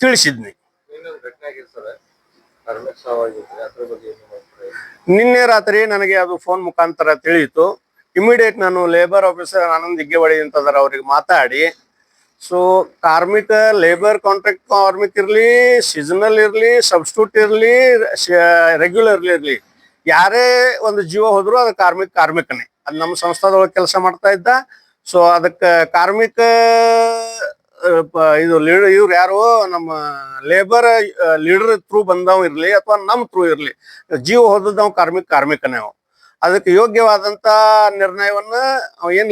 ತಿಳಿಸಿದ್ನಿ. ನಿನ್ನೆ ರಾತ್ರಿ ನನಗೆ ಅದು ಫೋನ್ ಮುಖಾಂತರ ತಿಳಿಯಿತು. ಇಮಿಡಿಯೇಟ್ ನಾನು ಲೇಬರ್ ಆಫೀಸರ್ ಆನಂದ್ ದಿಗ್ಗೆವಾಡಿ ಅಂತಂದ್ರೆ ಅವ್ರಿಗೆ ಮಾತಾಡಿ, ಸೊ ಕಾರ್ಮಿಕ ಲೇಬರ್ ಕಾಂಟ್ರಾಕ್ಟ್ ಕಾರ್ಮಿಕ ಇರ್ಲಿ, ಸೀಸನಲ್ ಇರ್ಲಿ, ಸಬ್ಸ್ಟಿಟ್ಯೂಟ್ ಇರ್ಲಿ, ರೆಗ್ಯುಲರ್ ಇರ್ಲಿ, ಯಾರೇ ಒಂದು ಜೀವ ಹೋದ್ರು ಅದು ಕಾರ್ಮಿಕನೇ. ಅದು ನಮ್ಮ ಸಂಸ್ಥಾದೊಳಗೆ ಕೆಲಸ ಮಾಡ್ತಾ ಇದ್ದ. ಸೊ ಅದಕ್ಕೆ ಕಾರ್ಮಿಕ ಇದು ಇವ್ರು ಯಾರು ನಮ್ಮ ಲೇಬರ್ ಲೀಡರ್ ಥ್ರೂ ಬಂದವ್ ಇರ್ಲಿ ಅಥವಾ ನಮ್ ಥ್ರೂ ಇರ್ಲಿ, ಜೀವ ಹೋದವ್ ಕಾರ್ಮಿಕನೇ ಅವ. ಅದಕ್ಕೆ ಯೋಗ್ಯವಾದಂತ ನಿರ್ಣಯವನ್ನ ಏನ್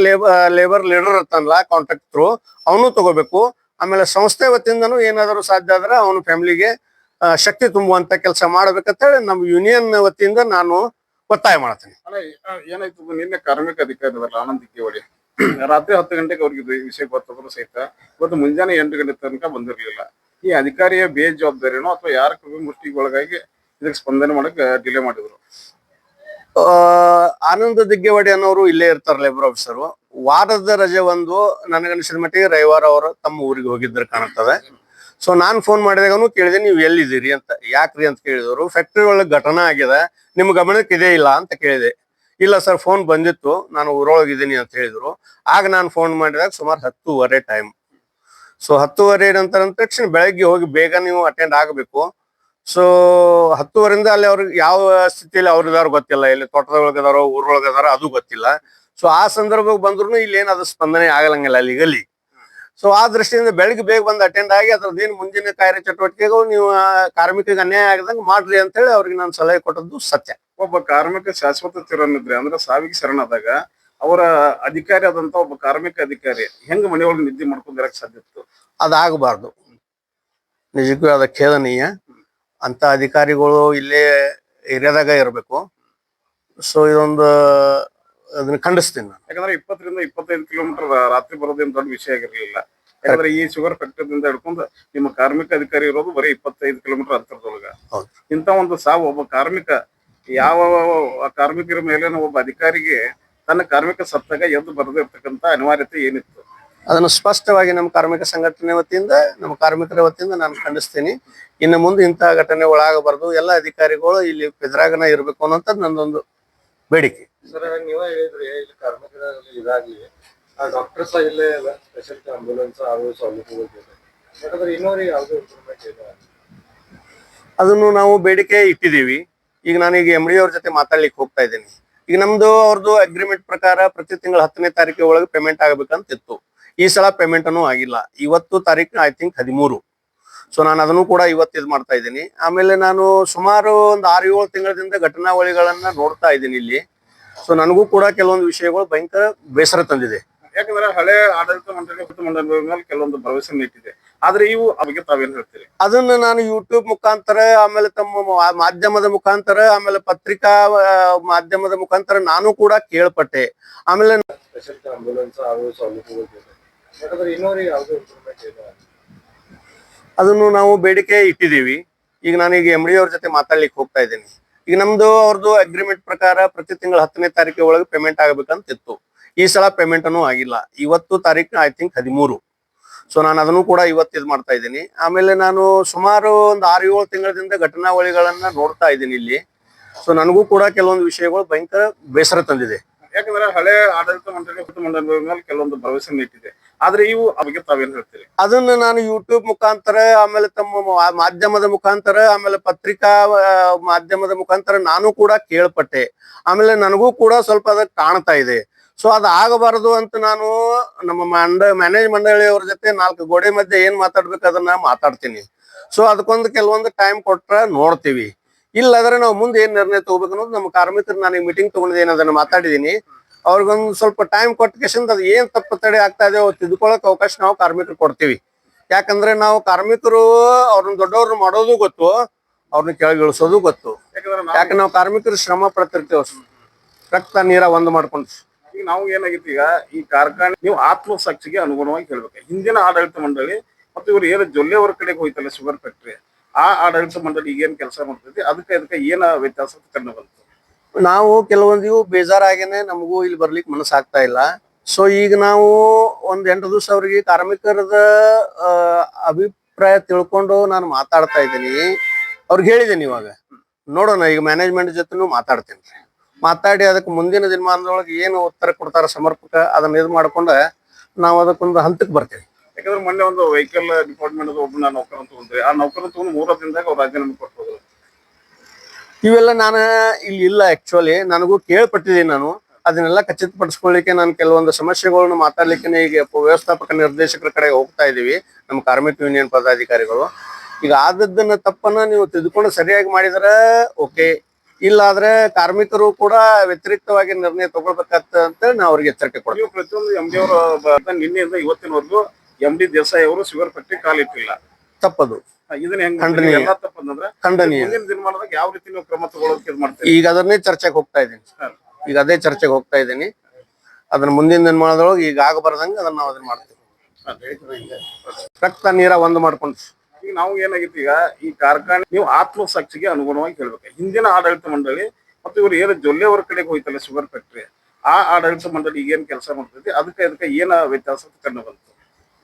ಲೇಬರ್ ಲೀಡರ್ ಇರ್ತಾನಲ್ಲ ಕಾಂಟ್ರಾಕ್ಟ್ ಥ್ರೂ, ಅವನು ತಗೋಬೇಕು. ಆಮೇಲೆ ಸಂಸ್ಥೆ ವತಿಯಿಂದನೂ ಏನಾದರೂ ಸಾಧ್ಯ ಆದ್ರೆ ಅವನು ಫ್ಯಾಮಿಲಿಗೆ ಶಕ್ತಿ ತುಂಬುವಂತ ಕೆಲಸ ಮಾಡ್ಬೇಕಂತ ಹೇಳಿ ನಮ್ಮ ಯೂನಿಯನ್ ವತಿಯಿಂದ ನಾನು ಒತ್ತಾಯ ಮಾಡ್ತೇನೆ. ಏನಾಯ್ತು, ನಿನ್ನೆ ಕಾರ್ಮಿಕ ಅಧಿಕಾರಿ ಆನಂದ್ ದಿಗ್ಗೆವಾಡಿ ರಾತ್ರಿ 10 ಗಂಟೆಗೆ ಅವ್ರಿಗೆ ವಿಷಯ ಗೊತ್ತಾದ್ರು ಸಹಿತ ಇವತ್ತು ಮುಂಜಾನೆ 8 ಗಂಟೆ ತನಕ ಬಂದಿರ್ಲಿಲ್ಲ. ಈ ಅಧಿಕಾರಿಯ ಬೇಜವಾಬ್ದಾರಿನೋ ಅಥವಾ ಯಾರ ಮುಷ್ಟಿಗೆ ಒಳಗಾಗಿ ಇದಕ್ಕೆ ಸ್ಪಂದನೆ ಮಾಡಕ್ ಡಿಲೇ ಮಾಡಿದ್ರು? ಆನಂದ್ ದಿಗ್ಗೆವಾಡಿ ಅನ್ನೋರು ಇಲ್ಲೇ ಇರ್ತಾರೆ, ಲೇಬರ್ ಆಫೀಸರು. ವಾರದ ರಜೆ ಒಂದು ನನಗನ್ಸಿದ ಮಟ್ಟಿಗೆ ರವಿವಾರ ಅವರು ತಮ್ಮ ಊರಿಗೆ ಹೋಗಿದ್ರು ಕಾಣುತ್ತದೆ. ಸೊ ನಾನ್ ಫೋನ್ ಮಾಡಿದಾಗನು ಕೇಳಿದೆ, ನೀವು ಎಲ್ಲಿದ್ದೀರಿ ಅಂತ. ಯಾಕ್ರಿ ಅಂತ ಕೇಳಿದವರು, ಫ್ಯಾಕ್ಟ್ರಿ ಒಳಗೆ ಘಟನಾ ಆಗಿದೆ, ನಿಮ್ ಗಮನಕ್ಕೆ ಇದೇ ಇಲ್ಲ ಅಂತ ಕೇಳಿದೆ. ಇಲ್ಲ ಸರ್, ಫೋನ್ ಬಂದಿತ್ತು, ನಾನು ಊರೊಳಗಿದ್ದೀನಿ ಅಂತ ಹೇಳಿದ್ರು. ಆಗ ನಾನು ಫೋನ್ ಮಾಡಿದಾಗ ಸುಮಾರು 10:30 ಟೈಮ್. ಸೊ 10:30 ನಂತರ ತಕ್ಷಣ ಬೆಳಗ್ಗೆ ಹೋಗಿ ಬೇಗ ನೀವು ಅಟೆಂಡ್ ಆಗಬೇಕು. ಸೊ 10:30 ಅಲ್ಲಿ ಅವ್ರಿಗೆ ಯಾವ ಸ್ಥಿತಿಯಲ್ಲಿ ಅವ್ರಿದಾರು ಗೊತ್ತಿಲ್ಲ, ಇಲ್ಲಿ ತೋಟದೊಳಗದಾರೋ ಊರೊಳಗದಾರೋ ಅದು ಗೊತ್ತಿಲ್ಲ. ಸೊ ಆ ಸಂದರ್ಭಕ್ಕೆ ಬಂದ್ರು ಇಲ್ಲಿ ಏನದು ಸ್ಪಂದನೆ ಆಗಲಂಗಿಲ್ಲ ಅಲ್ಲಿಗಲ್ಲಿ. ಸೊ ಆ ದೃಷ್ಟಿಯಿಂದ ಬೆಳಗ್ಗೆ ಬೇಗ ಬಂದು ಅಟೆಂಡ್ ಆಗಿ ಅದ್ರದ್ದೇನು ಮುಂದಿನ ಕಾರ್ಯ ಚಟುವಟಿಕೆಗಳು ನೀವು ಕಾರ್ಮಿಕರಿಗೆ ಅನ್ಯಾಯ ಆಗದಂಗೆ ಮಾಡ್ರಿ ಅಂತ ಹೇಳಿ ಅವ್ರಿಗೆ ನಾನು ಸಲಹೆ ಕೊಟ್ಟದ್ದು ಸತ್ಯ. ಒಬ್ಬ ಕಾರ್ಮಿಕ ಶಾಶ್ವತ ತಿರನಿದ್ರೆ ಅಂದ್ರೆ ಸಾವಿಗೆ ಶರಣಾದಾಗ ಅವರ ಅಧಿಕಾರಿ ಆದಂತ ಒಬ್ಬ ಕಾರ್ಮಿಕ ಅಧಿಕಾರಿ ಹೆಂಗ ಮನೆಯೊಳಗೆ ನಿದ್ದೆ ಮಾಡ್ಕೊಂಡಿರಕ್ ಸಾಧ್ಯ ಇತ್ತು? ಅದಾಗಬಾರ್ದು, ನಿಜಕ್ಕೂ ಅದ ಖೇದನೀಯ. ಅಂತ ಅಧಿಕಾರಿಗಳು ಇಲ್ಲೇ ಏರಿಯಾದಾಗ ಇರಬೇಕು. ಸೊ ಇದೊಂದು ಅದನ್ನ ಖಂಡಿಸ್ತೀನಿ ನಾನು. ಯಾಕಂದ್ರೆ 20 ರಿಂದ 25 ಕಿಲೋಮೀಟರ್ ರಾತ್ರಿ ಬರೋದೇನು ದೊಡ್ಡ ವಿಷಯ ಆಗಿರ್ಲಿಲ್ಲ. ಯಾಕಂದ್ರೆ ಈ ಶುಗರ್ ಫ್ಯಾಕ್ಟರಿಯಿಂದ ಹಿಡ್ಕೊಂಡು ನಿಮ್ಮ ಕಾರ್ಮಿಕ ಅಧಿಕಾರಿ ಇರೋದು ಬರೀ 25 ಕಿಲೋಮೀಟರ್ ಅಂತರದೊಳಗ. ಇಂತ ಒಂದು ಸಾವು ಒಬ್ಬ ಕಾರ್ಮಿಕ, ಯಾವ ಕಾರ್ಮಿಕರ ಮೇಲೆ ಒಬ್ಬ ಅಧಿಕಾರಿಗೆ ತನ್ನ ಕಾರ್ಮಿಕ ಸತ್ತಾಗ ಎದ್ದು ಬರದಿರ್ತಕ್ಕಂತ ಅನಿವಾರ್ಯತೆ ಏನಿತ್ತು? ಅದನ್ನು ಸ್ಪಷ್ಟವಾಗಿ ನಮ್ಮ ಕಾರ್ಮಿಕ ಸಂಘಟನೆ ವತಿಯಿಂದ, ನಮ್ಮ ಕಾರ್ಮಿಕರ ವತಿಯಿಂದ ನಾನು ಖಂಡಿಸ್ತೀನಿ. ಇನ್ನು ಮುಂದೆ ಇಂತಹ ಘಟನೆ ಒಳಗಬಾರ್ದು, ಎಲ್ಲ ಅಧಿಕಾರಿಗಳು ಇಲ್ಲಿ ಬೆದರಾಗನ ಇರ್ಬೇಕು ಅನ್ನೋಂಥದ್ದು ನಂದೊಂದು ಬೇಡಿಕೆ. ಸರ್, ನೀವೇ ಹೇಳಿದ್ರಿ ಇಲ್ಲಿ ಕಾರ್ಮಿಕರ ಇದಾಗ್ಲಿ ಡಾಕ್ಟರ್ಸ್ ಇಲ್ಲೇ ಸ್ಪೆಷಲ್ ಆಂಬ್ಯುಲೆನ್ಸ್ ಯಾಕಂದ್ರೆ ಇನ್ನೂರಿಗೆ ಯಾವ್ದು ಇಂಪ್ರೂವ್ಮೆಂಟ್ ಇಲ್ಲ. ಅದನ್ನು ನಾವು ಬೇಡಿಕೆ ಇಟ್ಟಿದ್ದೀವಿ. ಈಗ ನಾನೀಗ MD ಅವ್ರ ಜೊತೆ ಮಾತಾಡ್ಲಿಕ್ಕೆ ಹೋಗ್ತಾ ಇದ್ದೀನಿ. ಈಗ ನಮ್ದು ಅವ್ರದ್ದು ಅಗ್ರಿಮೆಂಟ್ ಪ್ರಕಾರ ಪ್ರತಿ ತಿಂಗಳ 10ನೇ ತಾರೀಕು ಒಳಗೆ ಪೇಮೆಂಟ್ ಆಗ್ಬೇಕಂತ ಇತ್ತು. ಈ ಸಲ ಪೇಮೆಂಟ್ ಅನ್ನು ಆಗಿಲ್ಲ. ಇವತ್ತು ತಾರೀಕು ಐ ಥಿಂಕ್ 13. ಸೊ ನಾನು ಅದನ್ನು ಕೂಡ ಇವತ್ತು ಇದು ಮಾಡ್ತಾ ಇದ್ದೀನಿ. ಆಮೇಲೆ ನಾನು ಸುಮಾರು ಒಂದು 6-7 ತಿಂಗಳಿಂದ ಘಟನಾವಳಿಗಳನ್ನ ನೋಡ್ತಾ ಇದ್ದೀನಿ ಇಲ್ಲಿ. ಸೊ ನನಗೂ ಕೂಡ ಕೆಲವೊಂದು ವಿಷಯಗಳು ಭಯಂಕರ ಬೇಸರ ತಂದಿದೆ. ಯಾಕಂದ್ರೆ ಹಳೆ ಆಡಳಿತ ಮಂಡಳಿ ಮೇಲೆ ಕೆಲವೊಂದು ಭರವಸೆ ಇಟ್ಟಿದೆ. ಆದ್ರೆ ಇವು ಬಗ್ಗೆ ತಾವೇನ್ ಹೇಳ್ತೀರಿ? ಅದನ್ನ ನಾನು ಯೂಟ್ಯೂಬ್ ಮುಖಾಂತರ, ಆಮೇಲೆ ತಮ್ಮ ಮಾಧ್ಯಮದ ಮುಖಾಂತರ, ಆಮೇಲೆ ಪತ್ರಿಕಾ ಮಾಧ್ಯಮದ ಮುಖಾಂತರ ನಾನು ಕೂಡ ಕೇಳ್ಪಟ್ಟೆ. ಆಮೇಲೆ ಸ್ಪೆಷಲ್ ಆಂಬ್ಯುಲೆನ್ಸ್ ಯಾಕಂದ್ರೆ ಇನ್ನೂರಿಗೆ ಯಾವ್ದು ಇಂಪ್ರೂವ್ಮೆಂಟ್ ಇಲ್ಲ. ಅದನ್ನು ನಾವು ಬೇಡಿಕೆ ಇಟ್ಟಿದ್ದೀವಿ. ಈಗ ನಾನೀಗ MD ಅವ್ರ ಜೊತೆ ಮಾತಾಡ್ಲಿಕ್ಕೆ ಹೋಗ್ತಾ ಇದ್ದೀನಿ. ಈಗ ನಮ್ದು ಅವ್ರದ್ದು ಅಗ್ರಿಮೆಂಟ್ ಪ್ರಕಾರ ಪ್ರತಿ ತಿಂಗಳ 10ನೇ ತಾರೀಕು ಒಳಗೆ ಪೇಮೆಂಟ್ ಆಗ್ಬೇಕಂತ ಇತ್ತು. ಈ ಸಲ ಪೇಮೆಂಟ್ ಅನ್ನು ಆಗಿಲ್ಲ. ಇವತ್ತು ತಾರೀಕು ಐ ಥಿಂಕ್ 13. ಸೊ ನಾನು ಅದನ್ನು ಕೂಡ ಇವತ್ತು ಇದು ಮಾಡ್ತಾ ಇದ್ದೀನಿ. ಆಮೇಲೆ ನಾನು ಸುಮಾರು ಒಂದು 6-7 ತಿಂಗಳಿಂದ ಘಟನಾವಳಿಗಳನ್ನ ನೋಡ್ತಾ ಇದ್ದೀನಿ ಇಲ್ಲಿ. ಸೊ ನನಗೂ ಕೂಡ ಕೆಲವೊಂದು ವಿಷಯಗಳು ಭಯಂಕರ ಬೇಸರ ತಂದಿದೆ. ಯಾಕಂದ್ರೆ ಹಳೆ ಆಡಳಿತ ಮಂಡಳಿ ಮೇಲೆ ಕೆಲವೊಂದು ಭರವಸೆ ಇಟ್ಟಿದೆ. ಆದ್ರೆ ಇವು ಬಗ್ಗೆ ತಾವೇನ್ ಹೇಳ್ತೀರಿ? ಅದನ್ನ ನಾನು ಯೂಟ್ಯೂಬ್ ಮುಖಾಂತರ, ಆಮೇಲೆ ತಮ್ಮ ಮಾಧ್ಯಮದ ಮುಖಾಂತರ, ಆಮೇಲೆ ಪತ್ರಿಕಾ ಮಾಧ್ಯಮದ ಮುಖಾಂತರ ನಾನು ಕೂಡ ಕೇಳ್ಪಟ್ಟೆ. ಆಮೇಲೆ ನನಗೂ ಕೂಡ ಸ್ವಲ್ಪ ಅದಕ್ಕೆ ಕಾಣ್ತಾ ಇದೆ. ಸೊ ಅದು ಆಗಬಾರದು ಅಂತ ನಾನು ನಮ್ಮ ಮ್ಯಾನೇಜ್ ಮಂಡಳಿಯವ್ರ ಜೊತೆ 4 ಗೋಡೆ ಮಧ್ಯೆ ಏನ್ ಮಾತಾಡ್ಬೇಕು ಅದನ್ನ ಮಾತಾಡ್ತೀನಿ. ಸೊ ಅದಕ್ಕೊಂದು ಕೆಲವೊಂದು ಟೈಮ್ ಕೊಟ್ರ ನೋಡ್ತೀವಿ. ಇಲ್ಲಾದ್ರೆ ನಾವು ಮುಂದೆ ಏನ್ ನಿರ್ಣಯ ತಗೋಬೇಕು ಅನ್ನೋದು ನಮ್ಮ ಕಾರ್ಮಿಕರು, ನಾನು ಈ ಮೀಟಿಂಗ್ ತಗೊಂಡಿದ್ದೇನೆ, ಅದನ್ನ ಮಾತಾಡಿದೀನಿ. ಅವ್ರಿಗೊಂದು ಸ್ವಲ್ಪ ಟೈಮ್ ಕೊಟ್ಟಕೇಶನ್ ಅದು ಏನ್ ತಪ್ಪು ತಡೆ ಆಗ್ತಾ ಇದೆ ತಿದ್ದುಕೊಳ್ಳೋಕೆ ಅವಕಾಶ ನಾವು ಕಾರ್ಮಿಕರು ಕೊಡ್ತೀವಿ. ಯಾಕಂದ್ರೆ ನಾವು ಕಾರ್ಮಿಕರು ಅವ್ರನ್ನ ದೊಡ್ಡವ್ರನ್ನ ಮಾಡೋದು ಗೊತ್ತು, ಅವ್ರನ್ನ ಕೆಳಗಿಳಿಸೋದು ಗೊತ್ತು. ಯಾಕೆ ನಾವು ಕಾರ್ಮಿಕರು ಶ್ರಮ ಪಡ್ತಿರ್ತೇವೆ, ರಕ್ತ ನೀರ ಒಂದು ಮಾಡ್ಕೊಂಡು. ಈಗ ನಾವು ಏನಾಗಿತ್ತು, ಈಗ ಈ ಕಾರ್ಖಾನೆ ನೀವು ಆತ್ಮಸಾಕ್ಷಿಗೆ ಅನುಗುಣವಾಗಿ ಹೇಳ್ಬೇಕು. ಹಿಂದಿನ ಆಡಳಿತ ಮಂಡಳಿ ಮತ್ತು ಇವ್ರು ಏನು ಜೊಲ್ಲೆ ಅವ್ರ ಕಡೆಗೆ ಹೋಯ್ತಲ್ಲ ಶುಗರ್ ಫ್ಯಾಕ್ಟ್ರಿ, ಆ ಆಡಳಿತ ಮಂಡಳಿ ಈಗ ಏನ್ ಕೆಲಸ ಮಾಡ್ತೈತಿ ಅದಕ್ಕೆ ಏನ ವ್ಯತ್ಯಾಸ ಕಂಡು ಬಂತು? ನಾವು ಕೆಲವೊಂದು ಬೇಜಾರಾಗೇನೆ ನಮಗೂ ಇಲ್ಲಿ ಬರ್ಲಿಕ್ಕೆ ಮನಸ್ಸಾಗ್ತಾ ಇಲ್ಲ. ಸೊ ಈಗ ನಾವು ಒಂದ್ 8 ದಿವಸ ಅವ್ರಿಗೆ ಕಾರ್ಮಿಕರದ ಅಭಿಪ್ರಾಯ ತಿಳ್ಕೊಂಡು ನಾನು ಮಾತಾಡ್ತಾ ಇದ್ದೀನಿ. ಅವ್ರಿಗೆ ಹೇಳಿದ್ದೀನಿ ಇವಾಗ ನೋಡೋಣ, ಈಗ ಮ್ಯಾನೇಜ್ಮೆಂಟ್ ಜೊತೆನೂ ಮಾತಾಡ್ತೀನಿ. ಮಾತಾಡಿ ಅದಕ್ಕೆ ಮುಂದಿನ ದಿನಮಾನದೊಳಗೆ ಏನು ಉತ್ತರ ಕೊಡ್ತಾರ ಸಮರ್ಪಕ ಅದನ್ನ ಇದು ಮಾಡ್ಕೊಂಡ ನಾವು ಅದಕ್ಕೊಂದು ಹಂತಕ್ಕೆ ಬರ್ತೀವಿ. ಯಾಕಂದ್ರೆ ಮೊನ್ನೆ ಒಂದು ವೆಹಿಕಲ್ ಡಿಪಾರ್ಟ್ಮೆಂಟ್ ಒಬ್ಬನ ನೌಕರನ್ ತಗೊಂಡ್ರಿ, ಆ ನೌಕರನ್ ತಗೊಂಡು 3 ದಿನದಾಗ ಅವ್ರು ರಾಜೀನಾಮೆ ಕೊಟ್ಟು ಇವೆಲ್ಲ ನಾನು ಇಲ್ಲಿ ಇಲ್ಲ. ಆಕ್ಚುಲಿ ನನಗೂ ಕೇಳ್ಪಟ್ಟಿದ್ದೀನಿ. ನಾನು ಅದನ್ನೆಲ್ಲ ಖಚಿತಪಡಿಸ್ಕೊಳ್ಳಿಕ್ಕೆ ನಾನು ಕೆಲವೊಂದು ಸಮಸ್ಯೆಗಳನ್ನ ಮಾತಾಡ್ಲಿಕ್ಕೆ ಈಗ ವ್ಯವಸ್ಥಾಪಕ ನಿರ್ದೇಶಕರ ಕಡೆ ಹೋಗ್ತಾ ಇದೀವಿ, ನಮ್ಮ ಕಾರ್ಮಿಕ ಯೂನಿಯನ್ ಪದಾಧಿಕಾರಿಗಳು. ಈಗ ಆದದ್ದನ್ನ ತಪ್ಪನ್ನ ನೀವು ತಿದ್ದುಕೊಂಡು ಸರಿಯಾಗಿ ಮಾಡಿದ್ರೆ ಓಕೆ, ಇಲ್ಲ ಆದ್ರೆ ಕಾರ್ಮಿಕರು ಕೂಡ ವ್ಯತಿರಿಕ್ತವಾಗಿ ನಿರ್ಣಯ ತಗೊಳ್ಬೇಕಾಗ್ತದೆ ಅಂತ ನಾವು ಅವ್ರಿಗೆ ಎಚ್ಚರಿಕೆ ಕೊಡ್ತೀವಿ. ನೀವು ಪ್ರತಿಯೊಂದು MD ಅವರ ನಿನ್ನೆಯಿಂದ ಇವತ್ತಿನವರೆಗೂ MD ದೇಸಾಯಿ ಅವರು ಶುಗರ್ ಫ್ಯಾಕ್ಟರಿ ಕಾಲಿಟ್ಟಿಲ್ಲ, ತಪ್ಪದು. ಇದನ್ನ ಹೆಂಗ್ ಖಂಡನೀಯ. ಎಲ್ಲ ತಪ್ಪಂದ್ರೆ ಖಂಡನೀಯ. ಮುಂದಿನ ದಿನಮಾನದಾಗ ಯಾವ ರೀತಿ ನೀವು ಕ್ರಮ ತಗೊಳ್ಳೋಕೆ ಇದು ಮಾಡ್ತೀರಿ? ಈಗ ಅದನ್ನೇ ಚರ್ಚೆಗೆ ಹೋಗ್ತಾ ಇದ್ದೀನಿ. ಈಗ ಅದೇ ಚರ್ಚೆಗೆ ಹೋಗ್ತಾ ಇದ್ದೀನಿ. ಅದನ್ನ ಮುಂದಿನ ದಿನಮಾನದೊಳಗೆ ಈಗ ಆಗಬಾರ್ದಂಗ ಅದನ್ನ ನಾವು ಅದನ್ನ ಮಾಡ್ತೀವಿ. ರಕ್ತ ನೀರ ಒಂದು ಮಾಡ್ಕೊಂಡು ಈಗ ನಾವು ಏನಾಗಿತ್ತು, ಈಗ ಈ ಕಾರ್ಖಾನೆ ನೀವು ಆತ್ಮಸಾಕ್ಷಿಗೆ ಅನುಗುಣವಾಗಿ ಹೇಳ್ಬೇಕು. ಹಿಂದಿನ ಆಡಳಿತ ಮಂಡಳಿ ಮತ್ತು ಇವರು ಏನು ಜೊಲ್ಲೆ ಅವರ ಕಡೆಗೆ ಹೋಯ್ತಲ್ಲ ಶುಗರ್ ಫ್ಯಾಕ್ಟರಿ, ಆ ಆಡಳಿತ ಮಂಡಳಿ ಈಗ ಏನ್ ಕೆಲಸ ಮಾಡ್ತೈತಿ ಅದಕ್ಕೆ ಏನ ವ್ಯತ್ಯಾಸ ಕಂಡು ಬಂತು?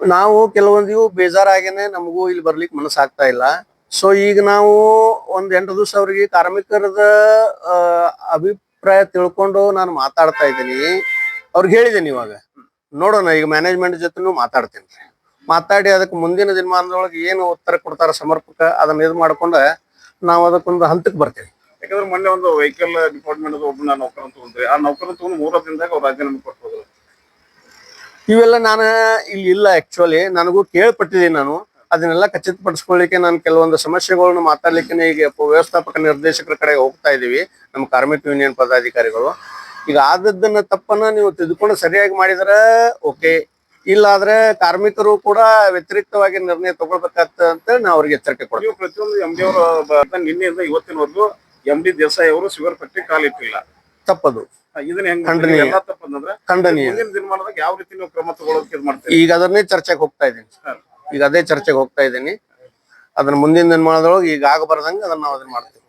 ನಾವು ಕೆಲವೊಂದು ಇವು ಬೇಜಾರಾಗೇನೆ ನಮಗೂ ಇಲ್ಲಿ ಬರ್ಲಿಕ್ಕೆ ಮನಸ್ಸಾಗ್ತಾ ಇಲ್ಲ. ಸೊ ಈಗ ನಾವು ಒಂದ್ 8 ದಿವಸ ಅವ್ರಿಗೆ ಕಾರ್ಮಿಕರದ ಅಭಿಪ್ರಾಯ ತಿಳ್ಕೊಂಡು ನಾನು ಮಾತಾಡ್ತಾ ಇದ್ದೀನಿ. ಅವ್ರಿಗೆ ಹೇಳಿದ್ದೀನಿ ಇವಾಗ ನೋಡೋಣ, ಈಗ ಮ್ಯಾನೇಜ್ಮೆಂಟ್ ಜೊತೆನೂ ಮಾತಾಡ್ತೀನಿ. ಮಾತಾಡಿ ಅದಕ್ಕೆ ಮುಂದಿನ ದಿನಮಾನದೊಳಗೆ ಏನು ಉತ್ತರ ಕೊಡ್ತಾರ ಸಮರ್ಪಕ ಅದನ್ನ ಇದು ಮಾಡ್ಕೊಂಡ ನಾವು ಅದಕ್ಕೊಂದು ಹಂತಕ್ಕೆ ಬರ್ತೀವಿ. ಯಾಕಂದ್ರೆ ಮೊನ್ನೆ ಒಂದು ವೆಹಿಕಲ್ ಡಿಪಾರ್ಟ್ಮೆಂಟ್ ಒಬ್ಬನ ನೌಕರನ್ ತಗೊಂಡ್ರಿ, ಆ ನೌಕರನ್ ತಗೊಂಡು 3 ದಿನದಾಗ ಅವ್ರು ರಾಜೀನಾಮೆ ಕೊಟ್ಟು ಇವೆಲ್ಲ ನಾನು ಇಲ್ಲಿ ಇಲ್ಲ. ಆಕ್ಚುಲಿ ನನಗೂ ಕೇಳ್ಪಟ್ಟಿದ್ದೀನಿ. ನಾನು ಅದನ್ನೆಲ್ಲ ಖಚಿತಪಡಿಸ್ಕೊಳ್ಳಿಕ್ಕೆ ನಾನು ಕೆಲವೊಂದು ಸಮಸ್ಯೆಗಳನ್ನ ಮಾತಾಡ್ಲಿಕ್ಕೆ ಈಗ ವ್ಯವಸ್ಥಾಪಕ ನಿರ್ದೇಶಕರ ಕಡೆ ಹೋಗ್ತಾ ಇದೀವಿ, ನಮ್ಮ ಕಾರ್ಮಿಕ ಯೂನಿಯನ್ ಪದಾಧಿಕಾರಿಗಳು. ಈಗ ಆದದ್ದನ್ನ ತಪ್ಪನ್ನ ನೀವು ತಿದ್ದುಕೊಂಡು ಸರಿಯಾಗಿ ಮಾಡಿದ್ರೆ ಓಕೆ, ಇಲ್ಲ ಆದ್ರೆ ಕಾರ್ಮಿಕರು ಕೂಡ ವ್ಯತಿರಿಕ್ತವಾಗಿ ನಿರ್ಣಯ ತಗೊಳ್ಬೇಕಾಗ್ತದೆ ಅಂತ ನಾವು ಅವ್ರಿಗೆ ಎಚ್ಚರಿಕೆ ಕೊಡ್ತೀವಿ. ನೀವು ಪ್ರತಿಯೊಂದು MD ಅವರ ನಿನ್ನೆಯಿಂದ ಇವತ್ತಿನವರೆಗೂ MD ದೇಸಾಯಿ ಅವರು ಶುಗರ್ ಫ್ಯಾಕ್ಟರಿ ಕಾಲಿಟ್ಟಿಲ್ಲ, ತಪ್ಪದು. ಇದನ್ನ ಹೆಂಗ್ ಖಂಡನೀಯ. ಎಲ್ಲ ತಪ್ಪಂದ್ರೆ ಖಂಡನೀಯ. ಮುಂದಿನ ದಿನಮಾನದಾಗ ಯಾವ ರೀತಿ ನೀವು ಕ್ರಮ ತಗೊಳ್ಳೋಕೆ ಇದು ಮಾಡ್ತೀರಿ? ಈಗ ಅದನ್ನೇ ಚರ್ಚೆಗೆ ಹೋಗ್ತಾ ಇದ್ದೀನಿ. ಈಗ ಅದೇ ಚರ್ಚೆಗೆ ಹೋಗ್ತಾ ಇದ್ದೀನಿ. ಅದನ್ನ ಮುಂದಿನ ದಿನಮಾನದೊಳಗೆ ಈಗ ಆಗಬಾರ್ದಂಗ ಅದನ್ನ ನಾವು ಅದನ್ನ ಮಾಡ್ತೀವಿ.